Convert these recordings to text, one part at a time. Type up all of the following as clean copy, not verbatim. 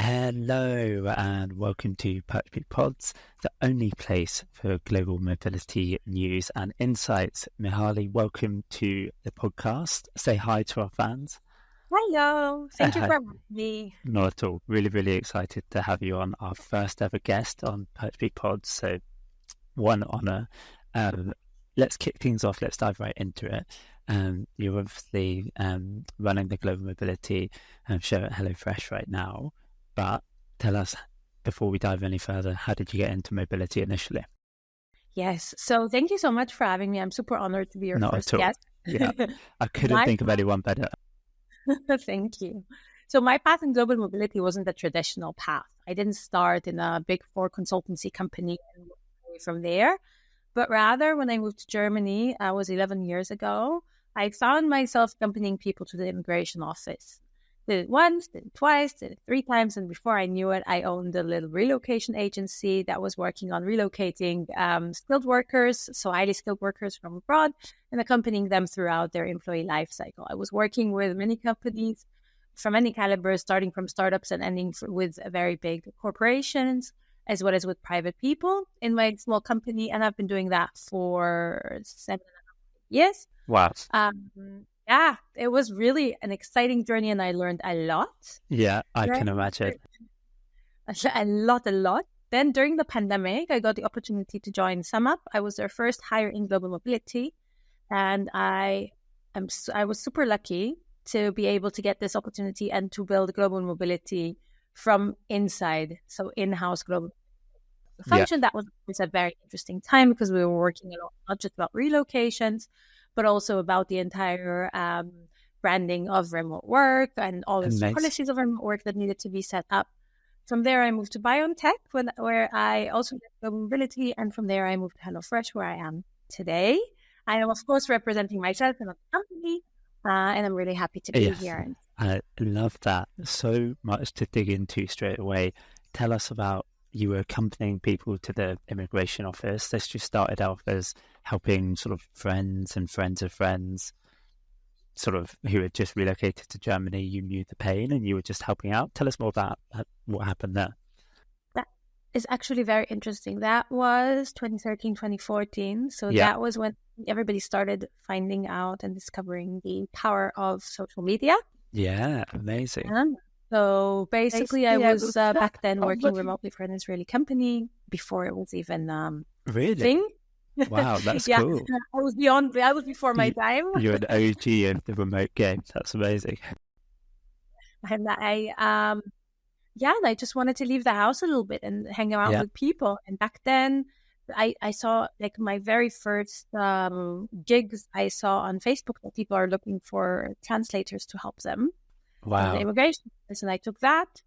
Hello and welcome to PerchPeek Pods, the only place for global mobility news and insights. Michali, welcome to the podcast. Say hi to our fans. Hello, thank you for having me. Not at all. Really, really excited to have you on, our first ever guest on PerchPeek Pods. So, one honour. Let's kick things off. Let's dive right into it. You're obviously running the global mobility show at HelloFresh right now. But tell us, before we dive any further, how did you get into mobility initially? Yes, so thank you so much for having me. I'm super honored to be your first guest. Yeah, I couldn't think of anyone better. Thank you. So my path in global mobility wasn't a traditional path. I didn't start in a big four consultancy company and work away from there. But rather, when I moved to Germany, I was 11 years ago, I found myself accompanying people to the immigration office. Did it once, did it twice, did it 3 times. And before I knew it, I owned a little relocation agency that was working on relocating skilled workers, so highly skilled workers from abroad, and accompanying them throughout their employee life cycle. I was working with many companies from any caliber, starting from startups and ending with very big corporations, as well as with private people in my small company. And I've been doing that for 7.5 years. Wow. Yeah, it was really an exciting journey and I learned a lot. Yeah, I can imagine. A lot. Then during the pandemic, I got the opportunity to join SumUp. I was their first hire in global mobility. And I was super lucky to be able to get this opportunity and to build global mobility from inside. So in-house global function. That was a very interesting time because we were working a lot, not just about relocations, but also about the entire branding of remote work and all the policies of remote work that needed to be set up. From there, I moved to BioNTech, where I also did global mobility. And from there, I moved to HelloFresh, where I am today. I am, of course, representing myself and the company, and I'm really happy to be here. I love that. So much to dig into straight away. Tell us about you were accompanying people to the immigration office. This just started off as helping sort of friends and friends of friends, sort of who had just relocated to Germany. You knew the pain and you were just helping out. Tell us more about what happened there. That is actually very interesting. That was 2013, 2014. So that was when everybody started finding out and discovering the power of social media. Yeah, amazing. So basically, I was back then working remotely for an Israeli company before it was even really thing. Wow, that's cool. I was before my time. You're an OG of the remote game. That's amazing. And I just wanted to leave the house a little bit and hang around with people. And back then, I saw like my very first gigs I saw on Facebook that people are looking for translators to help them. Wow. The immigration office, and I took that.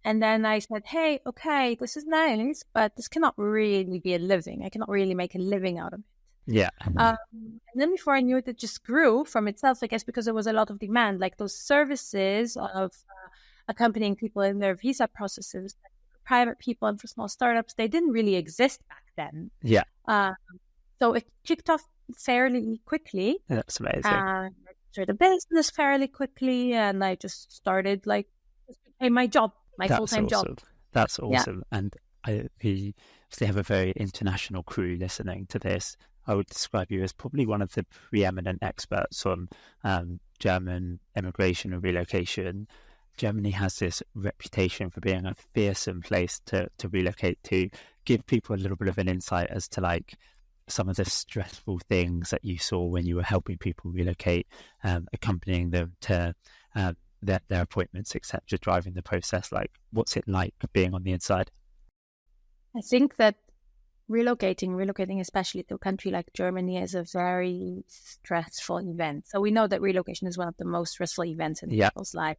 And then I said, hey, okay, this is nice, but this cannot really be a living. I cannot really make a living out of it. Yeah. And then before I knew it, it just grew from itself, I guess, because there was a lot of demand. Like those services of accompanying people in their visa processes, for private people and for small startups, they didn't really exist back then. Yeah. So it kicked off fairly quickly. That's amazing. The business fairly quickly, and I just started my job, my full-time job. That's awesome. Yeah. And we have a very international crew listening to this. I would describe you as probably one of the preeminent experts on German immigration and relocation. Germany has this reputation for being a fearsome place to relocate to. Give people a little bit of an insight as to some of the stressful things that you saw when you were helping people relocate, accompanying them to their appointments, etc., driving the process. What's it like being on the inside? I think that relocating especially to a country like Germany is a very stressful event. So we know that relocation is one of the most stressful events in people's life.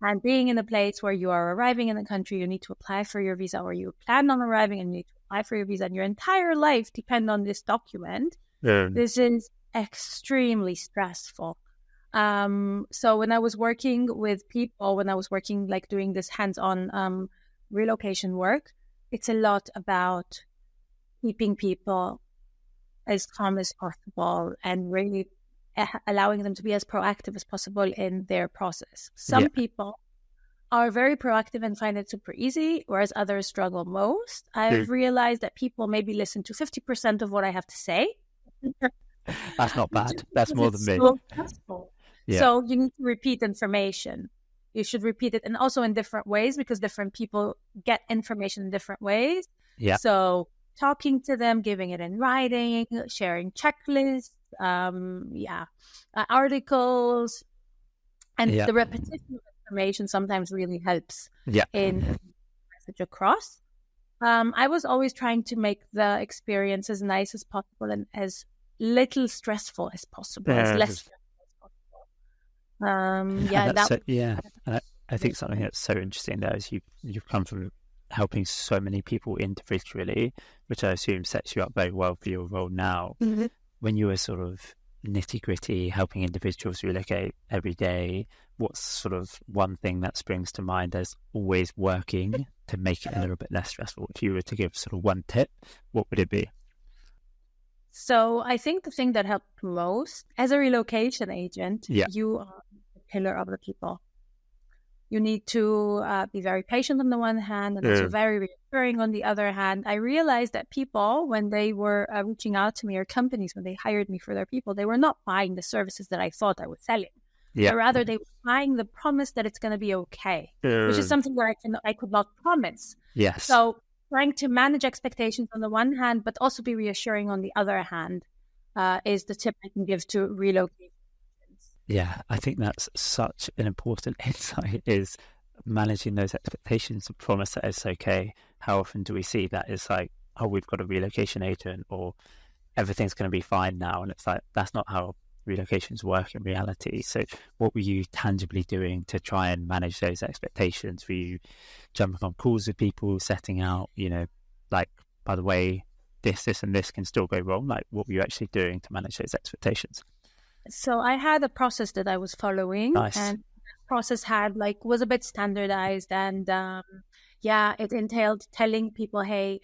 And being in a place where you are arriving in a country, you need to apply for your visa, or you plan on arriving and you need to apply for your visa, and your entire life depends on this document. This is extremely stressful. So when I was working with people, doing this hands-on relocation work, it's a lot about keeping people as calm as possible and really allowing them to be as proactive as possible in their process. Some people are very proactive and find it super easy, whereas others struggle most. I've realized that people maybe listen to 50% of what I have to say. That's not bad. That's more than me. So stressful. Yeah. So you need to repeat information. You should repeat it, and also in different ways, because different people get information in different ways. Yeah. So talking to them, giving it in writing, sharing checklists, articles, and the repetition of information sometimes really helps in message across. I was always trying to make the experience as nice as possible and as little stressful as possible, as less stressful as possible. I think something that's so interesting there is you've come from helping so many people individually, which I assume sets you up very well for your role now. Mm-hmm. When you were sort of nitty-gritty helping individuals relocate every day, what's sort of one thing that springs to mind as always working to make it a little bit less stressful? If you were to give sort of one tip, what would it be? So I think the thing that helped most as a relocation agent, you are the pillar of the people. You need to be very patient on the one hand and also very reassuring on the other hand. I realized that people, when they were reaching out to me, or companies, when they hired me for their people, they were not buying the services that I thought I was selling. But rather, they were buying the promise that it's going to be okay, which is something where I could not promise. Yes. So trying to manage expectations on the one hand, but also be reassuring on the other hand, is the tip I can give to relocate. Yeah, I think that's such an important insight, is managing those expectations and promise that it's okay. How often do we see that it's like, oh, we've got a relocation agent or everything's going to be fine now. And it's like, that's not how relocations work in reality. So what were you tangibly doing to try and manage those expectations? Were you jumping on calls with people, setting out, like, by the way, this and this can still go wrong? Like, what were you actually doing to manage those expectations? So I had a process that I was following. Nice. And that process was a bit standardized, and it entailed telling people, hey,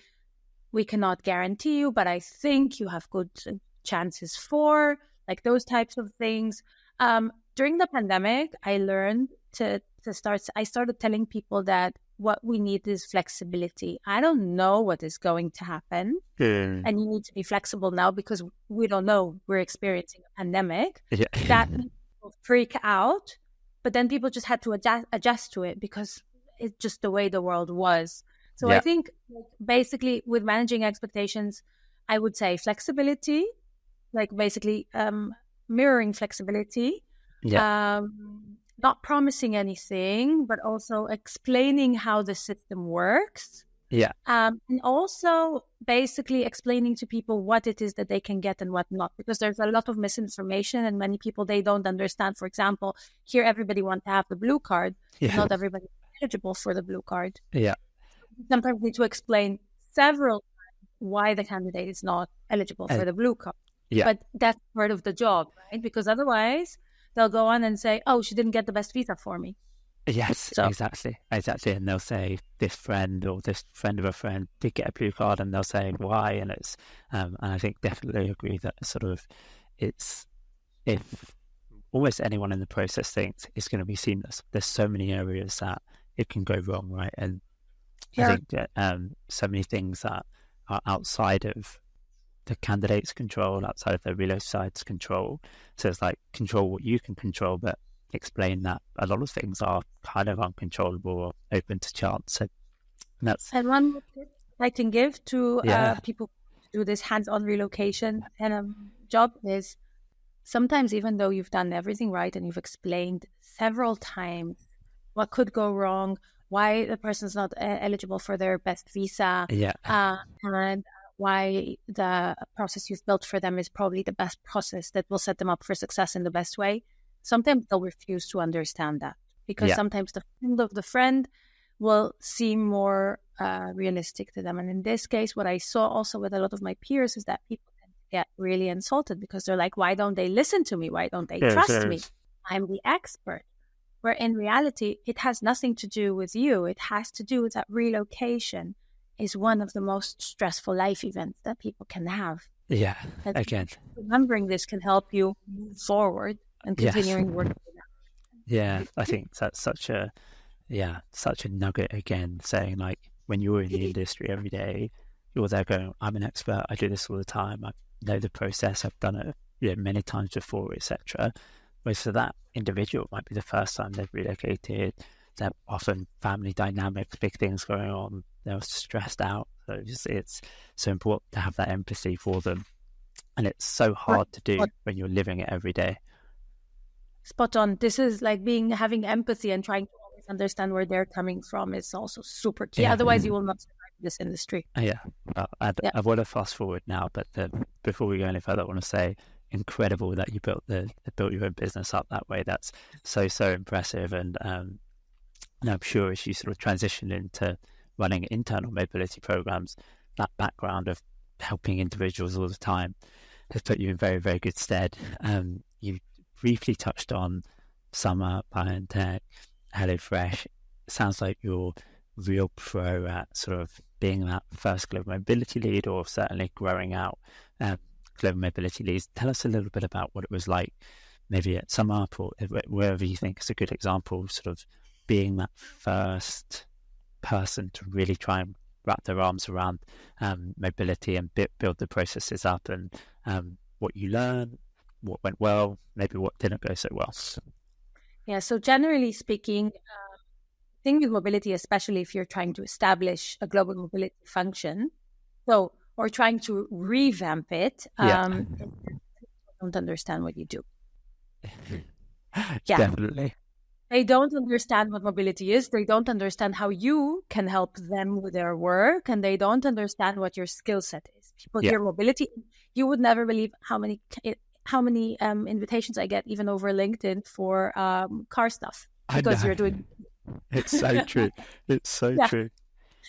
we cannot guarantee you, but I think you have good chances for, like, those types of things. During the pandemic, I learned I started telling people that what we need is flexibility. I don't know what is going to happen. And you need to be flexible now because we don't know. We're experiencing a pandemic. Yeah. That made people freak out. But then people just had to adjust to it because it's just the way the world was. So I think basically with managing expectations, I would say flexibility, like basically mirroring flexibility. Yeah. Not promising anything, but also explaining how the system works. Yeah. And also basically explaining to people what it is that they can get and what not, because there's a lot of misinformation and many people, they don't understand. For example, here everybody wants to have the blue card. Yeah. Not everybody is eligible for the blue card. Yeah. Sometimes need to explain several times why the candidate is not eligible for the blue card. Yeah. But that's part of the job, right? Because otherwise they'll go on and say, oh, she didn't get the best visa for me. Yes, exactly. And they'll say this friend or this friend of a friend did get a blue card, and they'll say why. And it's, and I think definitely agree that sort of it's, if almost anyone in the process thinks it's going to be seamless, there's so many areas that it can go wrong, right? And I think that so many things that are outside of the candidate's control, outside of the reload side's control. So it's like control what you can control, but explain that a lot of things are kind of uncontrollable or open to chance. So that's... And one more tip I can give to people who do this hands-on relocation and job is, sometimes even though you've done everything right and you've explained several times what could go wrong, why the person's not eligible for their best visa, and why the process you've built for them is probably the best process that will set them up for success in the best way, sometimes they'll refuse to understand that, because sometimes the friend of the friend will seem more realistic to them. And in this case, what I saw also with a lot of my peers is that people tend to get really insulted because they're like, why don't they listen to me? Why don't they trust me? I'm the expert. Where in reality, it has nothing to do with you. It has to do with that relocation is one of the most stressful life events that people can have. Yeah, again. Remembering this can help you move forward and continuing working with that. Yeah, I think that's such a Yeah, such a nugget again, saying like when you're in the industry every day, you're there going, I'm an expert, I do this all the time, I know the process, I've done it, many times before, etc. Whereas for that individual, it might be the first time they've relocated. They're often family dynamics, big things going on. They're stressed out. So it's so important to have that empathy for them. And it's so hard to do when you're living it every day. Spot on. This is like having empathy and trying to always understand where they're coming from is also super key. Yeah. Otherwise, you will not survive this industry. Yeah. Well, I want to fast forward now, but before we go any further, I want to say incredible that you built your own business up that way. That's so impressive. And I'm sure as you sort of transition into running internal mobility programs, that background of helping individuals all the time has put you in very, very good stead. You briefly touched on Summer, BioNTech, HelloFresh. It sounds like you're real pro at sort of being that first global mobility lead, or certainly growing out global mobility leads. Tell us a little bit about what it was like, maybe at SumUp or wherever you think is a good example, sort of being that first person to really try and wrap their arms around mobility and build the processes up, and what you learned, what went well, maybe what didn't go so well. Yeah, so generally speaking, thing with mobility, especially if you're trying to establish a global mobility function, or trying to revamp it, don't understand what you do. Definitely. They don't understand what mobility is. They don't understand how you can help them with their work, and they don't understand what your skill set is. People hear mobility, you would never believe how many invitations I get, even over LinkedIn, for car stuff, because you're doing. It's so true. It's so true.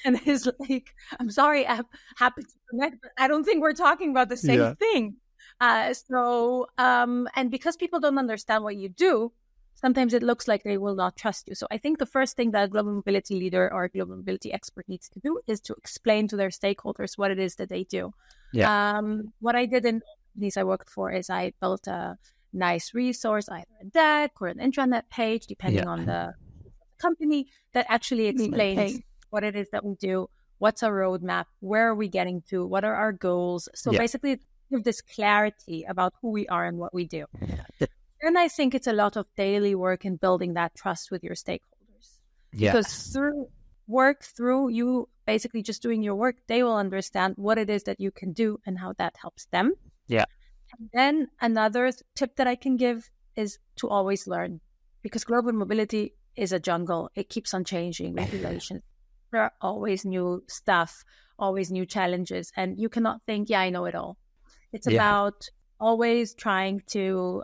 And it's like, I'm sorry, I'm happy to connect, but I don't think we're talking about the same thing. And because people don't understand what you do, sometimes it looks like they will not trust you. So I think the first thing that a global mobility leader or a global mobility expert needs to do is to explain to their stakeholders what it is that they do. What I did in companies I worked for is I built a nice resource, either a deck or an intranet page, depending on the company, that actually explains what it is that we do, what's our roadmap, where are we getting to, what are our goals. So basically give this clarity about who we are and what we do. And I think it's a lot of daily work in building that trust with your stakeholders. Because through you basically just doing your work, they will understand what it is that you can do and how that helps them. And then another tip that I can give is to always learn, because global mobility is a jungle. It keeps on changing, regulations. There are always new stuff, always new challenges, and you cannot think, I know it all. It's about always trying to,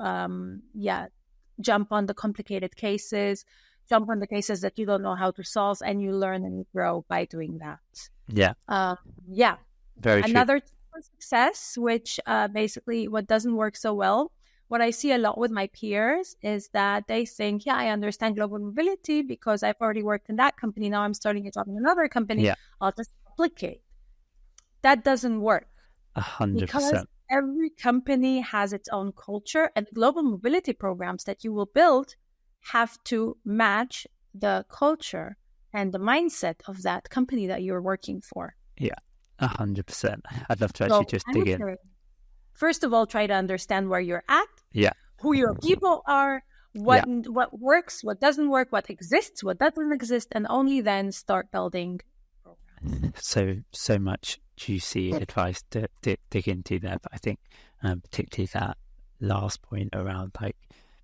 jump on the complicated cases, jump on the cases that you don't know how to solve, and you learn and you grow by doing that. Very true. Another success, which basically what doesn't work so well, what I see a lot with my peers is that they think, I understand global mobility because I've already worked in that company. Now I'm starting a job in another company. I'll just replicate. That doesn't work. 100%. Because every company has its own culture, and global mobility programs that you will build have to match the culture and the mindset of that company that you're working for. 100%. I'd love to actually just dig in. First of all, try to understand where you're at, who your people are, what works, what doesn't work, what exists, what doesn't exist, and only then start building programs. So much juicy advice to dig into there. But I think particularly that last point around, like,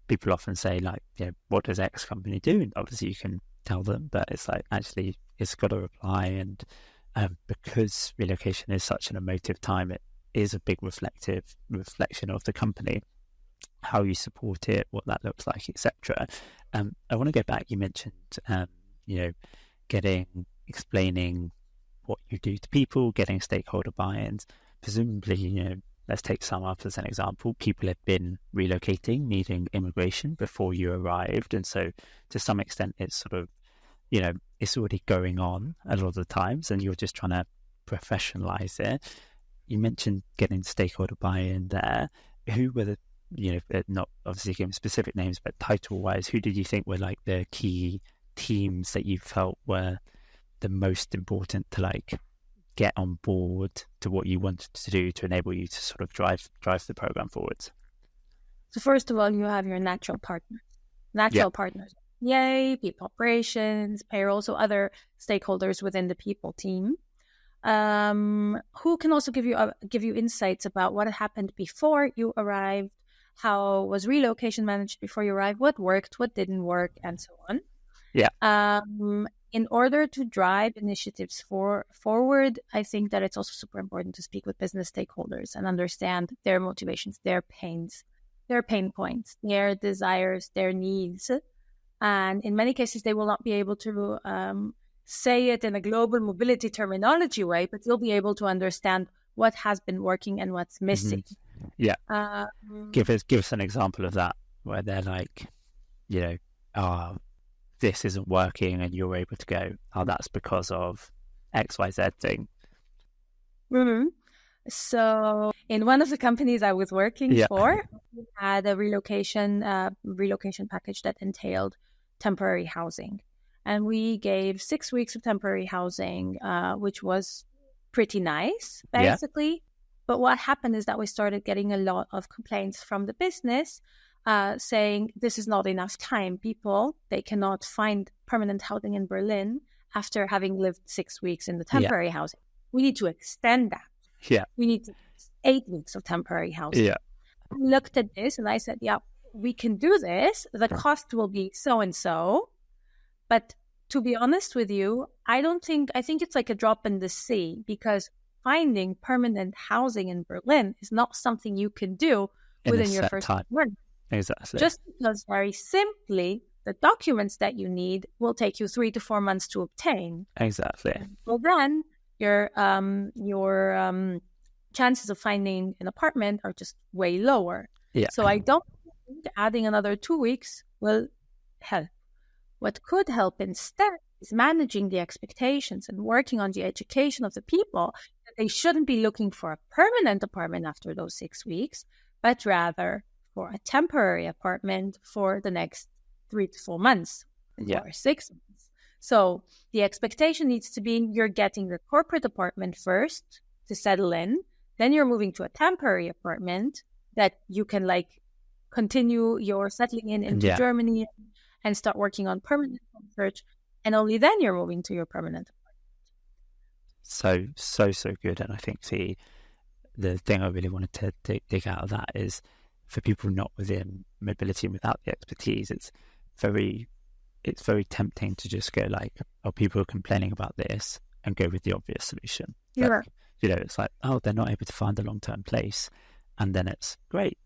people often say, like, what does X company do? And obviously you can tell them, but it's like, actually, it's got to reply. And because relocation is such an emotive time, it is a big reflection of the company, how you support it, what that looks like, etc. I want to go back. You mentioned, explaining what you do to people, getting stakeholder buy-ins. Presumably, let's take SumUp as an example. People have been relocating, needing immigration before you arrived, and so to some extent, it's sort of, it's already going on a lot of the times, and you're just trying to professionalize it. You mentioned getting stakeholder buy-in there. Who were the, not obviously giving specific names, but title-wise, who did you think were like the key teams that you felt were the most important to like get on board to what you wanted to do to enable you to sort of drive the program forwards? So first of all, you have your natural partners. Partners. Yay, people operations, payroll, so other stakeholders within the people team, who can also give you insights about what happened before you arrived, how was relocation managed before you arrived, what worked, what didn't work, and so on. Yeah. In order to drive initiatives forward, I think that it's also super important to speak with business stakeholders and understand their motivations, their pains, their pain points, their desires, their needs. And in many cases, they will not be able to say it in a global mobility terminology way, but you'll be able to understand what has been working and what's missing. Mm-hmm. Yeah. Give us an example of that, where they're like, this isn't working, and you're able to go, that's because of XYZ thing. Mm-hmm. So in one of the companies I was working for, we had a relocation package that entailed temporary housing. And we gave 6 weeks of temporary housing, which was pretty nice, basically. Yeah. But what happened is that we started getting a lot of complaints from the business saying this is not enough time. People, they cannot find permanent housing in Berlin after having lived 6 weeks in the temporary housing. We need to extend that. Yeah. We need 8 weeks of temporary housing. Yeah. I looked at this and I said, we can do this. The cost will be so and so. But to be honest with you, I think it's like a drop in the sea, because finding permanent housing in Berlin is not something you can do within your first month. Exactly. Just because very simply the documents that you need will take you 3 to 4 months to obtain. Exactly. Well, then your chances of finding an apartment are just way lower. Yeah. So I don't think adding another 2 weeks will help. What could help instead is managing the expectations and working on the education of the people that they shouldn't be looking for a permanent apartment after those 6 weeks, but rather for a temporary apartment for the next 3 to 4 months or 6 months. So the expectation needs to be you're getting the corporate apartment first to settle in, then you're moving to a temporary apartment that you can continue your settling into Germany and start working on permanent search, and only then you're moving to your permanent apartment. So good. And I think the thing I really wanted to dig out of that is, for people not within mobility and without the expertise, it's very tempting to just go people are complaining about this, and go with the obvious solution. Yeah. It's like, they're not able to find a long-term place, and then it's great,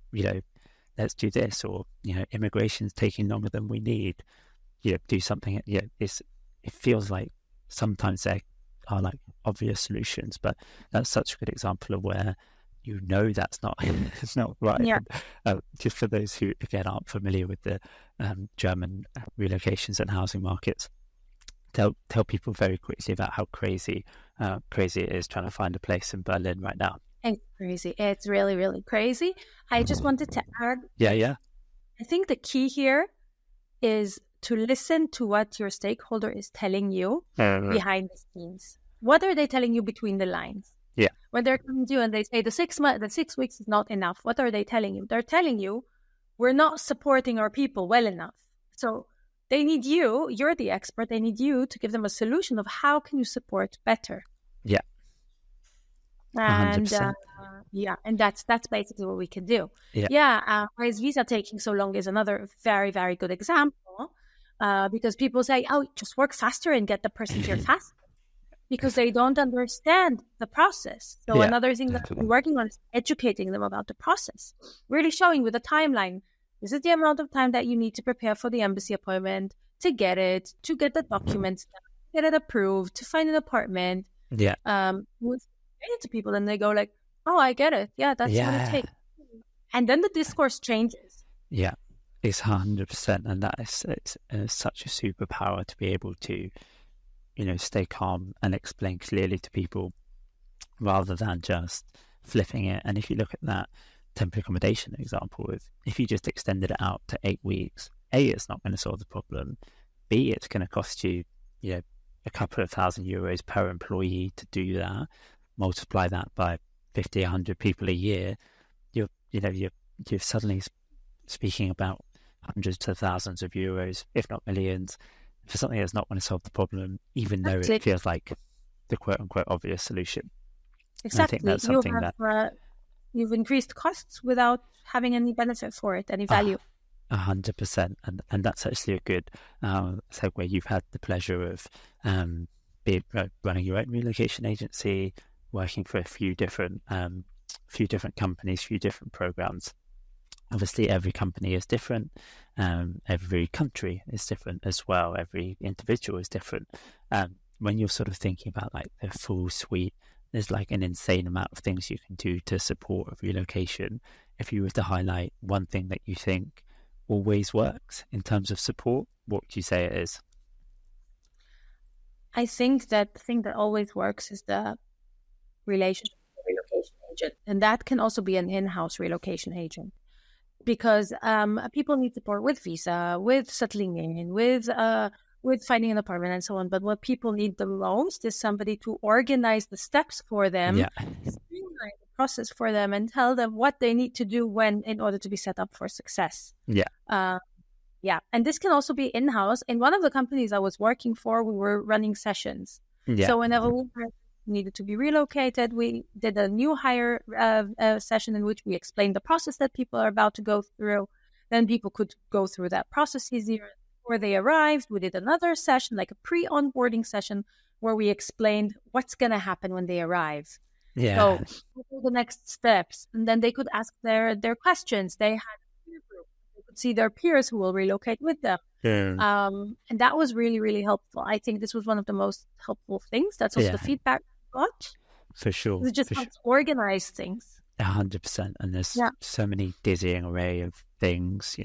let's do this, or immigration's taking longer than we need, do something. It feels like sometimes there are obvious solutions, but that's such a good example of where that's not it's not right. Yeah. Just for those who again aren't familiar with the German relocations and housing markets, tell people very quickly about how crazy it is trying to find a place in Berlin right now. It's crazy. It's really, really crazy. I just wanted to add. Yeah. I think the key here is to listen to what your stakeholder is telling you behind the scenes. What are they telling you between the lines? Yeah. When they're coming to you and they say the 6 weeks is not enough, what are they telling you? They're telling you we're not supporting our people well enough. So they need you. You're the expert. They need you to give them a solution of how can you support better. Yeah. And and that's basically what we can do. Why is visa taking so long is another very, very good example, because people say, just work faster and get the person here faster, because they don't understand the process. So another thing that we're working on is educating them about the process, really showing with a timeline, this is the amount of time that you need to prepare for the embassy appointment, to get the documents, get it approved, to find an apartment. Yeah. To people, and they go I get it. Yeah, that's what it takes. And then the discourse changes. Yeah, it's 100%, and that is it's such a superpower to be able to, stay calm and explain clearly to people, rather than just flipping it. And if you look at that temporary accommodation example, if you just extended it out to 8 weeks, it's not going to solve the problem. B, it's going to cost you, a couple of €1,000 per employee to do that. Multiply that by 50, 100 people a year. You're suddenly speaking about hundreds to thousands of euros, if not millions, for something that's not going to solve the problem, even though it feels like the quote unquote obvious solution. Exactly. I think that's something you've increased costs without having any benefit for it, any value. 100%, and that's actually a good segue. You've had the pleasure of running your own relocation agency, working for a few different companies, few different programs. Obviously, every company is different. Every country is different as well. Every individual is different. When you're sort of thinking about like the full suite, there's like an insane amount of things you can do to support a relocation. If you were to highlight one thing that you think always works in terms of support, what would you say it is? I think that the thing that always works is the relationship with the relocation agent. And that can also be an in-house relocation agent. Because people need support with visa, with settling in, with finding an apartment and so on. But what people need the most is somebody to organize the steps for them, streamline the process for them, and tell them what they need to do in order to be set up for success. And this can also be in-house. In one of the companies I was working for, we were running sessions. So whenever we needed to be relocated, we did a new hire session in which we explained the process that people are about to go through. Then people could go through that process easier. Before they arrived, we did another session, like a pre-onboarding session, where we explained what's going to happen when they arrive. So what are the next steps? And then they could ask their questions. They had a peer group. They could see their peers who will relocate with them. And that was really, really helpful. I think this was one of the most helpful things. That's also the feedback we got. For sure. It just helps organize things. 100%. And there's so many dizzying array of things,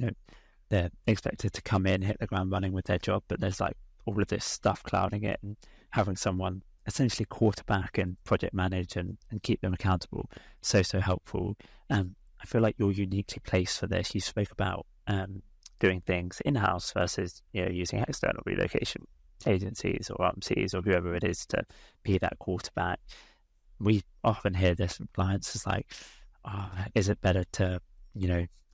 they're expected to come in, hit the ground running with their job, but there's like all of this stuff clouding it, and having someone essentially quarterback and project manage and keep them accountable. So helpful. I feel like you're uniquely placed for this. You spoke about doing things in-house versus using external relocation agencies or RMCs or whoever it is to be that quarterback. We often hear this from clients as like, is it better to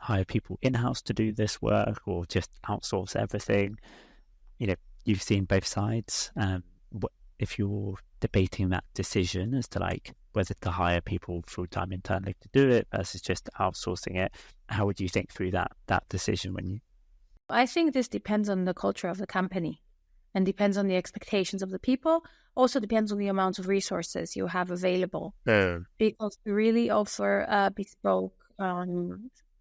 hire people in-house to do this work or just outsource everything? You've seen both sides. If you're debating that decision as to like whether to hire people full-time internally to do it versus just outsourcing it, how would you think through that decision I think this depends on the culture of the company and depends on the expectations of the people. Also depends on the amount of resources you have available. Because to really offer bespoke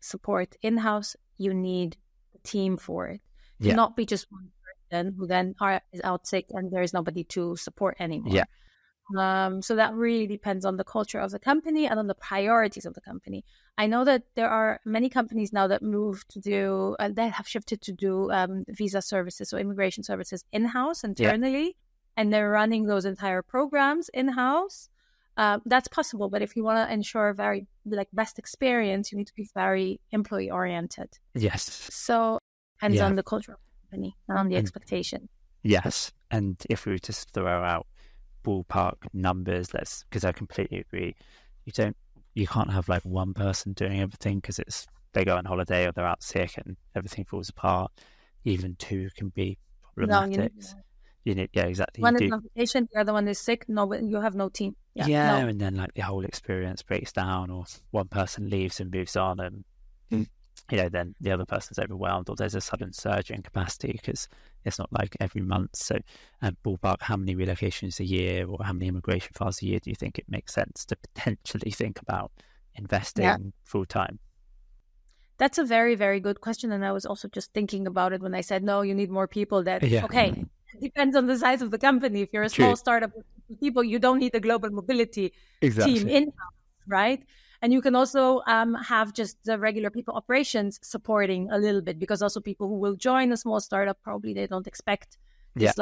support in-house, you need a team for it. To not be just one person who then is out sick and there is nobody to support anymore. So that really depends on the culture of the company and on the priorities of the company. I know that there are many companies now that that have shifted to do visa services or immigration services in-house internally, and they're running those entire programs in-house. That's possible, but if you want to ensure very best experience, you need to be very employee oriented. So depends on the culture of the company and on the expectation. And if we were to throw out ballpark numbers, because I completely agree, you can't have like one person doing everything, because they go on holiday or they're out sick and everything falls apart. Even two can be problematic. Exactly. One is on vacation, the other one is sick. No, you have no team. And then like the whole experience breaks down, or one person leaves and moves on, and then the other person's overwhelmed, or there's a sudden surge in capacity because it's not like every month. So ballpark, how many relocations a year or how many immigration files a year do you think it makes sense to potentially think about investing full time? That's a very, very good question. And I was also just thinking about it when I said, no, you need more people. Okay, it depends on the size of the company. If you're a small startup with people, you don't need a global mobility team in-house, right? And you can also have just the regular people operations supporting a little bit, because also people who will join a small startup, probably they don't expect this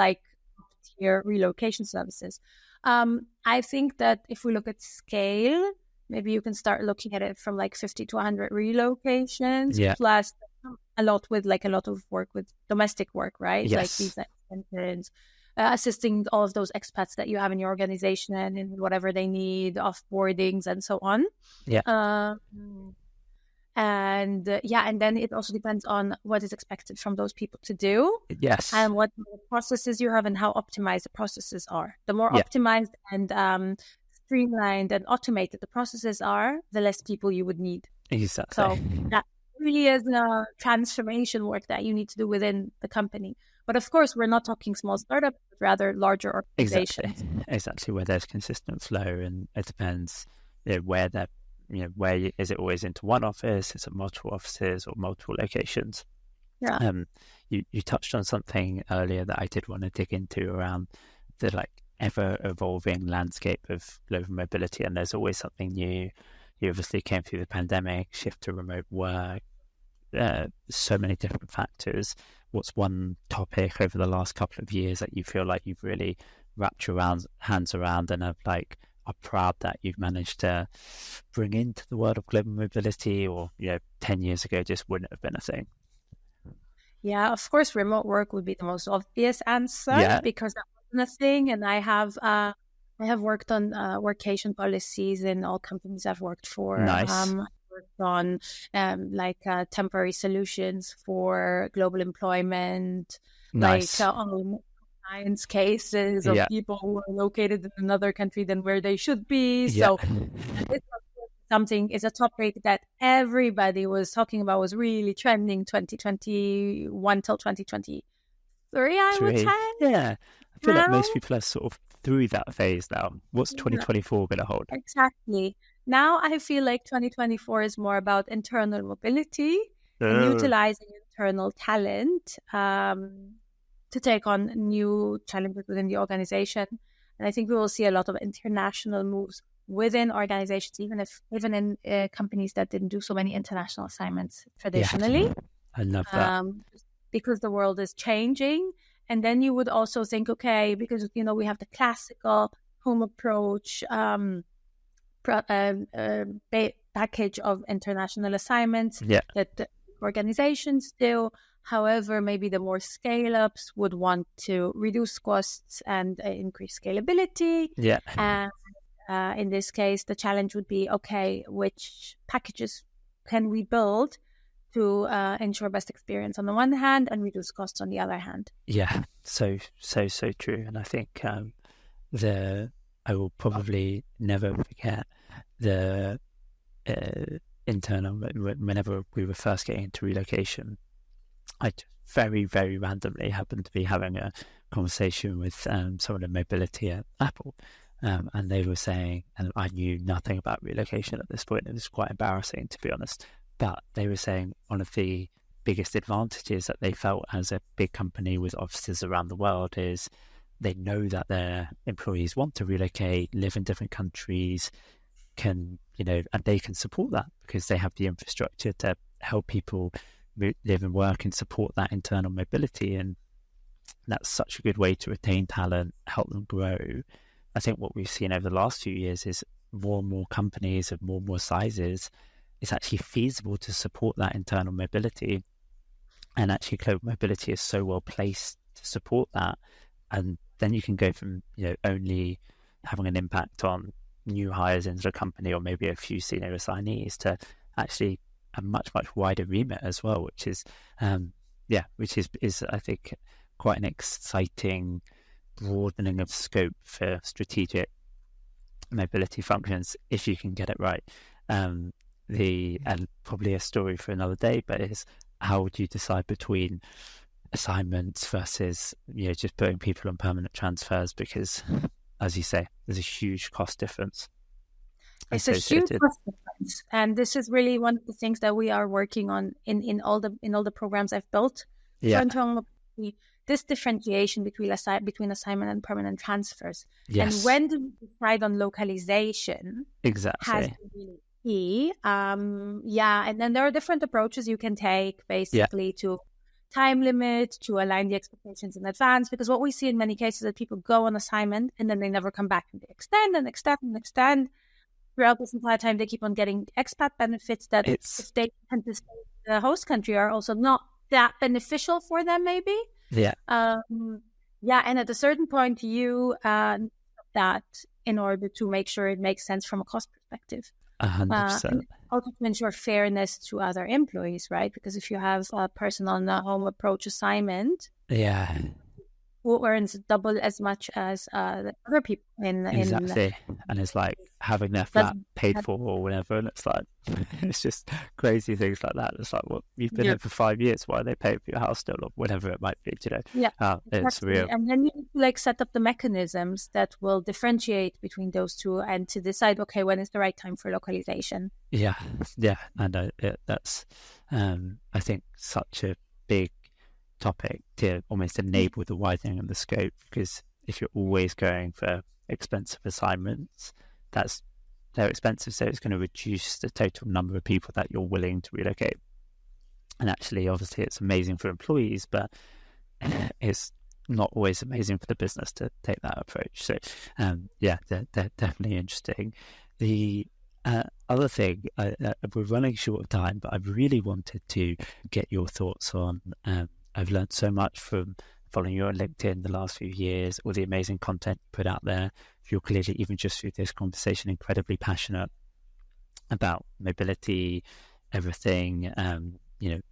tier relocation services. I think that if we look at scale, maybe you can start looking at it from like 50 to 100 relocations plus a lot of work with domestic work, right? Like Yes. visa extensions, assisting all of those expats that you have in your organization and in whatever they need, offboardings and so on. Yeah. And then it also depends on what is expected from those people to do Yes. and what processes you have and how optimized the processes are. The more Yeah. optimized and streamlined and automated the processes are, the less people you would need. Exactly. So that really is a transformation work that you need to do within the company. But of course, we're not talking small startups, but rather larger organizations. Exactly, where there's consistent flow, and it depends, where they're, is it always into one office? Is it multiple offices or multiple locations? Yeah. You touched on something earlier that I did want to dig into around the ever evolving landscape of global mobility, and there's always something new. You obviously came through the pandemic, shift to remote work, so many different factors. What's one topic over the last couple of years that you feel like you've really wrapped your hands around and are proud that you've managed to bring into the world of global mobility, or 10 years ago just wouldn't have been a thing? Yeah, of course, remote work would be the most obvious answer because that wasn't a thing. And I have worked on workation policies in all companies I've worked for. Nice. I've worked on temporary solutions for global employment, Nice. on science cases of people who are located in another country than where they should be. So it's a topic that everybody was talking about, was really trending 2021 till 2023, I would say. Yeah. I feel like most people are sort of through that phase now. What's 2024 going to hold? Exactly. Now I feel like 2024 is more about internal mobility and utilizing internal talent to take on new challenges within the organization. And I think we will see a lot of international moves within organizations, even in companies that didn't do so many international assignments traditionally. Yeah, I love that. Because the world is changing. And then you would also think, okay, because, we have the classical home approach package of international assignments that the organizations do. However, maybe the more scale-ups would want to reduce costs and increase scalability. Yeah. And in this case, the challenge would be, okay, which packages can we build to ensure best experience on the one hand and reduce costs on the other hand? Yeah, so true. And I think I will probably never forget the internal, whenever we were first getting into relocation, I very, very randomly happened to be having a conversation with someone in mobility at Apple. And they were saying, and I knew nothing about relocation at this point, it was quite embarrassing, to be honest, but they were saying one of the biggest advantages that they felt as a big company with offices around the world is they know that their employees want to relocate, live in different countries, and they can support that because they have the infrastructure to help people live and work and support that internal mobility. And that's such a good way to retain talent, help them grow. I think what we've seen over the last few years is more and more companies of more and more sizes, it's actually feasible to support that internal mobility. And actually global mobility is so well placed to support that. And then you can go from, only having an impact on new hires into the company or maybe a few senior assignees to actually a much, much wider remit as well, which is I think quite an exciting broadening of scope for strategic mobility functions if you can get it right. And probably a story for another day, but is how would you decide between assignments versus just putting people on permanent transfers? Because as you say, there's a huge cost difference. It's a huge cost difference, and this is really one of the things that we are working on in all the programs I've built. Yeah. For internal mobility, this differentiation between assignment and permanent transfers. Yes. And when do we decide on localization? Exactly. Has been really key. And then there are different approaches you can take, basically, to time limit, to align the expectations in advance. Because what we see in many cases is that people go on assignment and then they never come back, and they extend and extend and extend. Throughout this entire time, they keep on getting expat benefits that if they tend to stay the host country are also not that beneficial for them, maybe. Yeah. Yeah, and at a certain point, you that in order to make sure it makes sense from a cost perspective. 100%. And also to ensure fairness to other employees, right? Because if you have a person on a home approach assignment, Yeah, who earns double as much as the other people exactly. And it's like having their flat paid for or whatever, and it's like it's just crazy things like that. It's like, well, you've been here for 5 years, why are they paying for your house still, or whatever it might be, you know? Yeah, it's real. And then you need to like set up the mechanisms that will differentiate between those two, and to decide, okay, when is the right time for localization. Yeah, and that's I think such a big topic to almost enable the widening of the scope, because if you're always going for expensive assignments, they're expensive, so it's going to reduce the total number of people that you're willing to relocate. And actually, obviously, it's amazing for employees, but it's not always amazing for the business to take that approach. So they're definitely interesting. The other thing, we're running short of time, but I really wanted to get your thoughts on I've learned so much from following you on LinkedIn the last few years, all the amazing content you put out there. You're clearly, even just through this conversation, incredibly passionate about mobility, everything,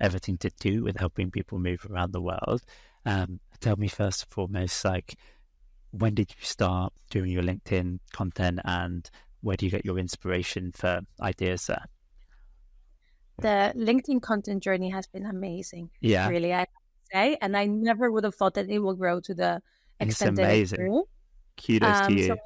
everything to do with helping people move around the world. Tell me first and foremost, like, when did you start doing your LinkedIn content, and where do you get your inspiration for ideas there? The LinkedIn content journey has been amazing. Yeah. Really, I say, and I never would have thought that it will grow to the extent that it grew. Kudos to you. So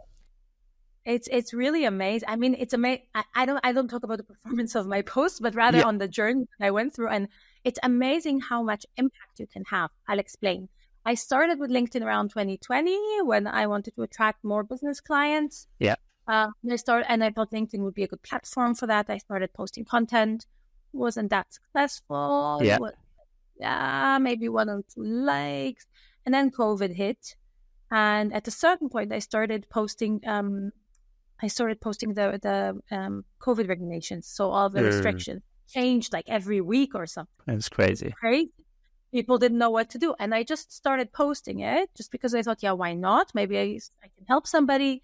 it's really amazing. I mean, it's amazing. I don't talk about the performance of my posts, but rather on the journey I went through, and it's amazing how much impact you can have. I'll explain. I started with LinkedIn around 2020 when I wanted to attract more business clients. Yeah. I thought LinkedIn would be a good platform for that. I started posting content. Wasn't that successful. Yeah. Maybe 1 or 2 likes. And then COVID hit. And at a certain point, I started posting the COVID regulations. So all the restrictions changed like every week or something. It was crazy. People didn't know what to do. And I just started posting it just because I thought, why not? Maybe I can help somebody.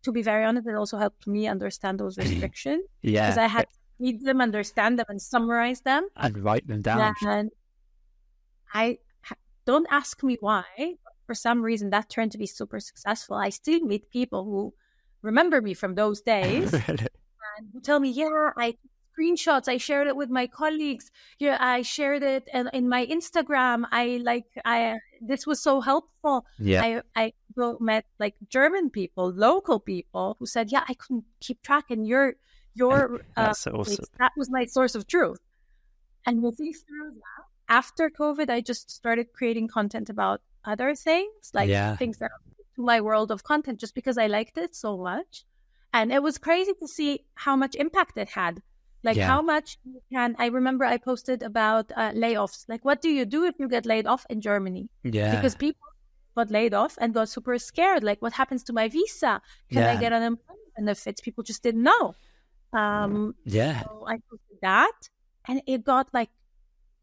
To be very honest, it also helped me understand those restrictions. Because I had to read them, understand them, and summarize them. And write them down. And don't ask me why. For some reason, that turned to be super successful. I still meet people who remember me from those days and who tell me, I took screenshots. I shared it with my colleagues. I shared it in my Instagram. This was so helpful. Yeah. I met like German people, local people who said, I couldn't keep track, and that's awesome. That was my source of truth. And moving through that, after COVID, I just started creating content about other things, things that are to my world of content, just because I liked it so much. And it was crazy to see how much impact it had. How much I remember I posted about layoffs. Like, what do you do if you get laid off in Germany? Yeah. Because people got laid off and got super scared. Like, what happens to my visa? Can I get unemployment benefits? People just didn't know. So I posted that, and it got like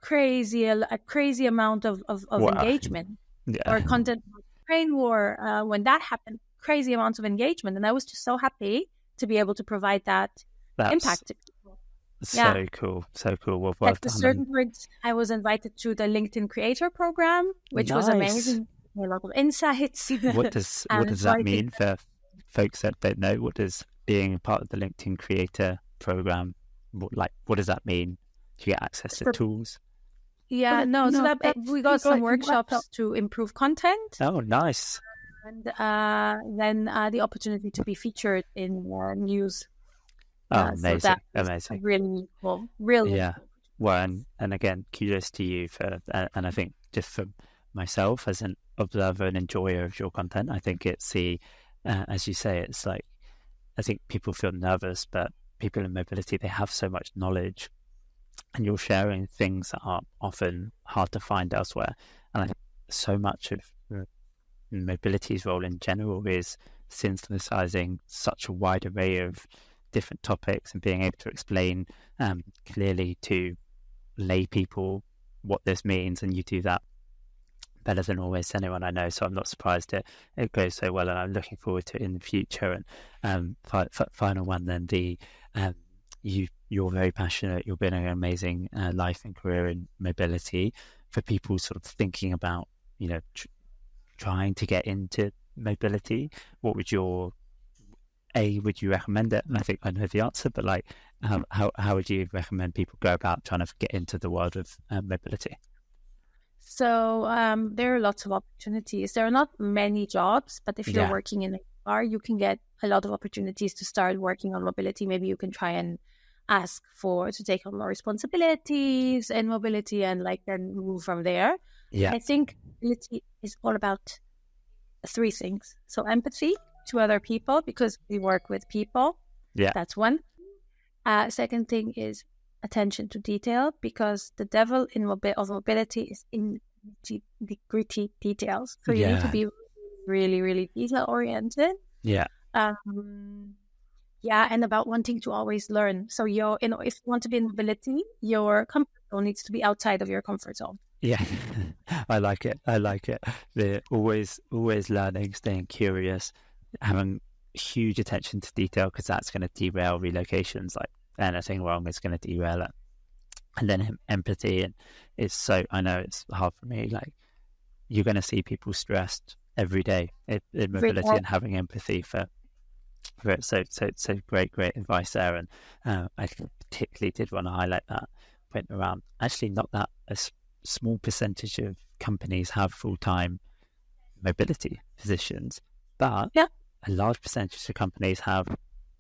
a crazy amount of engagement. Or content Ukraine war, when that happened, crazy amounts of engagement, and I was just so happy to be able to provide that impact to people. So cool. Well, at a certain point, I was invited to the LinkedIn Creator Program, which was amazing. A lot of insights. What does that mean for folks that don't know? What does being a part of the LinkedIn Creator Program, what does that mean? Do you get access to tools? We got some workshops to improve content. Oh, nice. And then the opportunity to be featured in news. Amazing. So amazing. Really cool. Really cool. Well, and again, kudos to you for, and I think just for myself as an observer and enjoyer of your content, I think it's as you say, it's like, I think people feel nervous, but people in mobility, they have so much knowledge, and you're sharing things that are often hard to find elsewhere. And I think so much of mobility's role in general is synthesizing such a wide array of different topics and being able to explain clearly to lay people what this means, and you do that better than always anyone I know. So I'm not surprised it goes so well, and I'm looking forward to it in the future. And final one, then you're very passionate. You're building an amazing life and career in mobility. For people sort of thinking about, trying to get into mobility, what would would you recommend it? And I think I know the answer, but like, how would you recommend people go about trying to get into the world of mobility? So there are lots of opportunities. There are not many jobs, but if you're working in a car, you can get a lot of opportunities to start working on mobility. Maybe you can try and ask to take on more responsibilities in mobility, and like then move from there. Yeah. I think mobility is all about 3 things. So empathy to other people, because we work with people. Yeah. That's one. Second thing is attention to detail, because the devil of mobility is in the gritty details. So you need to be really, really detail oriented. Yeah. And about wanting to always learn. So if you want to be in mobility, your comfort zone needs to be outside of your comfort zone. Yeah, I like it. They're always learning, staying curious, having huge attention to detail, because that's going to derail relocations. Like anything wrong is going to derail it. And then empathy, and I know it's hard for me. Like, you're going to see people stressed every day in mobility, and having empathy for it. So great advice there. And I particularly did want to highlight that went around. Actually, not that a small percentage of companies have full-time mobility positions, but a large percentage of companies have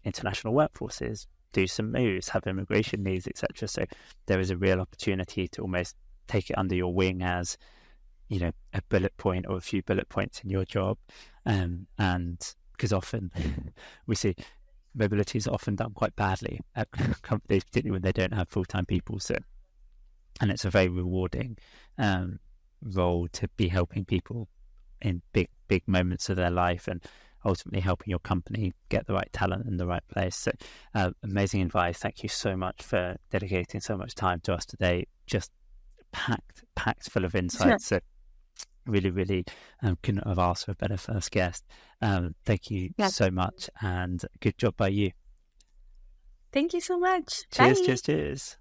international workforces, do some moves, have immigration needs, etc. So there is a real opportunity to almost take it under your wing as, a bullet point or a few bullet points in your job. And because often we see mobility is often done quite badly at companies, particularly when they don't have full-time people. So, and it's a very rewarding role to be helping people in big moments of their life, and ultimately helping your company get the right talent in the right place. So amazing advice. Thank you so much for dedicating so much time to us today. Just packed full of insights. Sure. So really couldn't have asked for a better first guest. Thank you so much, and good job by you. Thank you so much. Cheers. Bye. Cheers.